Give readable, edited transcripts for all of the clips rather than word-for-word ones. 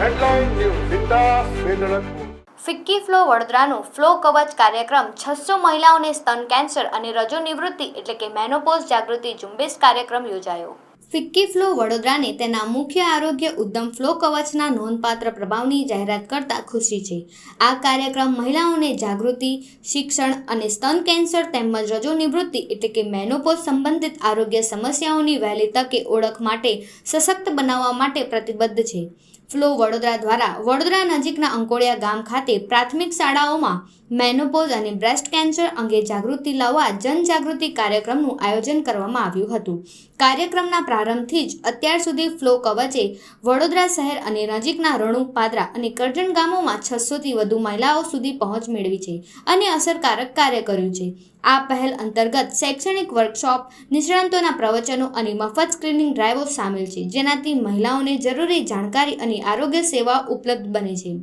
Headline news जिंदा वेदनपुर FICCI flow વડોદરાનો flow કવચ કાર્યક્રમ 600 મહિલાઓને સ્તન કેન્સર અને રજો નિવૃત્તિ એટલે કે મેનોપોઝ જાગૃતિ ઝુંબેશ કાર્યક્રમ યોજાયો। ફિક્કી ફ્લો વડોદરાને તેના મુખ્ય આરોગ્ય ઉદ્યમ ફ્લો કવચના નોંધપાત્ર પ્રભાવની જાહેરાત કરતા ખુશી છે। આ કાર્યક્રમ મહિલાઓને જાગૃતિ, શિક્ષણ અને સ્તન કેન્સર તેમજ રજો નિવૃત્તિ એટલે કે મેનોપોઝ સંબંધિત આરોગ્ય સમસ્યાઓની વહેલી તકે ઓળખ માટે સશક્ત બનાવવા માટે પ્રતિબદ્ધ છે। ફ્લો વડોદરા દ્વારા વડોદરા નજીકના અંકોડિયા ગામ ખાતે પ્રાથમિક શાળાઓમાં મેનોપોઝ અને બ્રેસ્ટ કેન્સર અંગે જાગૃતિ લાવવા જનજાગૃતિ કાર્યક્રમનું આયોજન કરવામાં આવ્યું હતું। કાર્યક્રમના પ્રારંભથી જ અત્યાર સુધી ફ્લો કવચે વડોદરા શહેર અને નજીકના રણુક, પાદરા અને કરજણ ગામોમાં 600થી વધુ મહિલાઓ સુધી પહોંચ મેળવી છે અને અસરકારક કાર્ય કર્યું છે। આ પહેલ અંતર્ગત શૈક્ષણિક વર્કશોપ, નિષ્ણાંતોના પ્રવચનો અને મફત સ્ક્રીનિંગ ડ્રાઈવો સામેલ છે, જેનાથી મહિલાઓને જરૂરી જાણકારી અને આરોગ્ય સેવા ઉપલબ્ધ બને છે।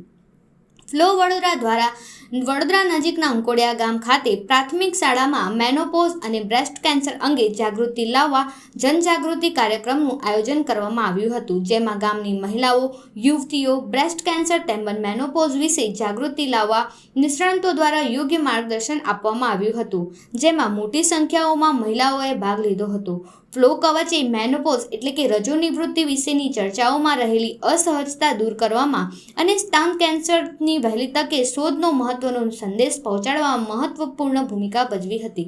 ફ્લો વડોદરા દ્વારા વડોદરા નજીકના અંકોડિયા ગામ ખાતે પ્રાથમિક શાળામાં મેનોપોઝ અને બ્રેસ્ટ કેન્સર અંગે જાગૃતિ લાવવા જનજાગૃતિ કાર્યક્રમનું આયોજન કરવામાં આવ્યું હતું, જેમાં ગામની મહિલાઓ, યુવતીઓ બ્રેસ્ટ કેન્સર તેમજ મેનોપોઝ વિશે જાગૃતિ લાવવા નિષ્ણાંતો દ્વારા યોગ્ય માર્ગદર્શન આપવામાં આવ્યું હતું, જેમાં મોટી સંખ્યાઓમાં મહિલાઓએ ભાગ લીધો હતો। ફ્લો કવચે મેનોપોઝ એટલે કે રજો નિવૃત્તિ વિશેની ચર્ચાઓમાં રહેલી અસહજતા દૂર કરવામાં અને સ્તન કેન્સરની વહેલી તકે શોધનો મહત્વનો સંદેશ પહોંચાડવામાં મહત્વપૂર્ણ ભૂમિકા ભજવી હતી,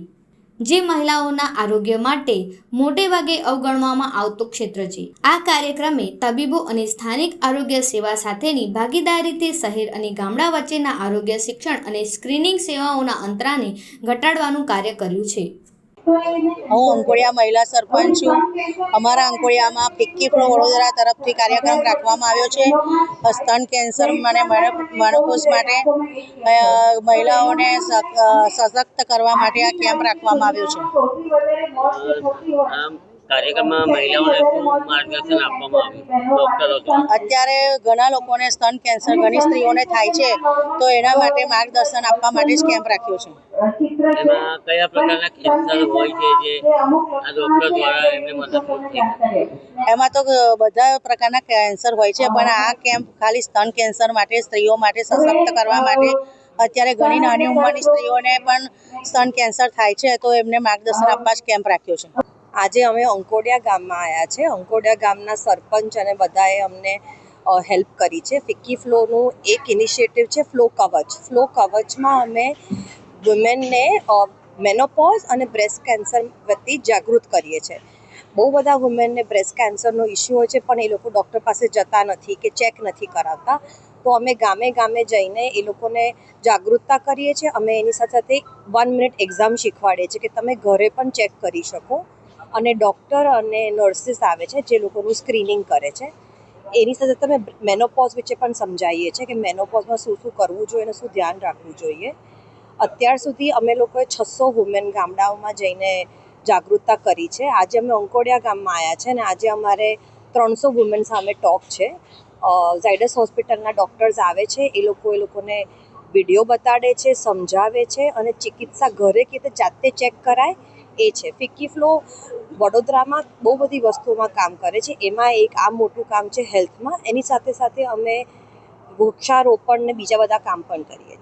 જે મહિલાઓના આરોગ્ય માટે મોટે ભાગે અવગણવામાં આવતો ક્ષેત્ર છે। આ કાર્યક્રમે તબીબો અને સ્થાનિક આરોગ્ય સેવા સાથેની ભાગીદારીથી શહેર અને ગામડા વચ્ચેના આરોગ્ય શિક્ષણ અને સ્ક્રીનિંગ સેવાઓના અંતરાને ઘટાડવાનું કાર્ય કર્યું છે। હું અંકોડિયા મહિલા સરપંચ છું। અમારા અંકોડિયામાં ફિક્કી ફ્લો વડોદરા તરફથી કાર્યક્રમ રાખવામાં આવ્યો છે। સ્તન કેન્સર અને મેનોપોઝ માટે મહિલાઓને સશક્ત કરવા માટે આ કેમ્પ રાખવામાં આવ્યો છે। કાર્યક્રમમાં મહિલાઓને શું માર્ગદર્શન આપવામાં આવ્યું ડોક્ટરો દ્વારા? અત્યારે ઘણા લોકોને સ્તન કેન્સર ઘણી સ્ત્રીઓને થાય છે, તો એના માટે માર્ગદર્શન આપવા માટે જ કેમ્પ રાખ્યો છે। એમાં કયા પ્રકારના કેન્સર હોય છે જે આ ડોક્ટર દ્વારા એમને મદદરૂપ થઈ શકે? એમાં તો બધા પ્રકારના કેન્સર હોય છે, પણ આ કેમ્પ ખાલી સ્તન કેન્સર માટે, સ્ત્રીઓ માટે સશક્ત કરવા માટે। અત્યારે ઘણી નાની ઉંમરની સ્ત્રીઓને પણ સ્તન કેન્સર થાય છે, તો એમને માર્ગદર્શન આપવા જ કેમ્પ રાખ્યો છે। આજે અમે અંકોડિયા ગામમાં આવ્યા છે। અંકોડિયા ગામના સરપંચ અને બધાએ અમને હેલ્પ કરી છે। ફિક્કી ફ્લોનું એક ઇનિશિયેટિવ છે ફ્લો કવચ। ફ્લો કવચમાં અમે વુમેનને મેનોપોઝ અને બ્રેસ્ટ કેન્સર પ્રતિ જાગૃત કરીએ છીએ। બહુ બધા વુમેનને બ્રેસ્ટ કેન્સરનો ઇસ્યુ હોય છે, પણ એ લોકો ડૉક્ટર પાસે જતા નથી કે ચેક નથી કરાવતા, તો અમે ગામે ગામે જઈને એ લોકોને જાગૃતતા કરીએ છીએ। અમે એની સાથે સાથે 1 મિનિટ એક્ઝામ શીખવાડીએ છીએ કે તમે ઘરે પણ ચેક કરી શકો, અને ડૉક્ટર અને નર્સિસ આવે છે જે લોકોનું સ્ક્રીનિંગ કરે છે। એની સાથે તમે મેનોપોઝ વિશે પણ સમજાવીએ છીએ કે મેનોપોઝમાં શું શું કરવું જોઈએ અને શું ધ્યાન રાખવું જોઈએ। અત્યાર સુધી અમે લોકોએ 600 વુમેન ગામડાઓમાં જઈને જાગૃતતા કરી છે। આજે અમે અંકોડિયા ગામમાં આવ્યા છે અને આજે અમારે 300 વુમેન સામે ટોક છે। ઝાયડસ હોસ્પિટલના ડૉક્ટર્સ આવે છે, એ લોકોને વિડીયો બતાડે છે, સમજાવે છે, અને ચિકિત્સા ઘરે કે જાતે ચેક કરાય એ છે। ફિક્કી ફ્લો વડોદરામાં બહુ બધી વસ્તુઓમાં કામ કરે છે, એમાં એક આ મોટું કામ છે હેલ્થમાં। એની સાથે સાથે અમે વૃક્ષારોપણ ને બીજા બધા કામ પણ કરીએ છીએ।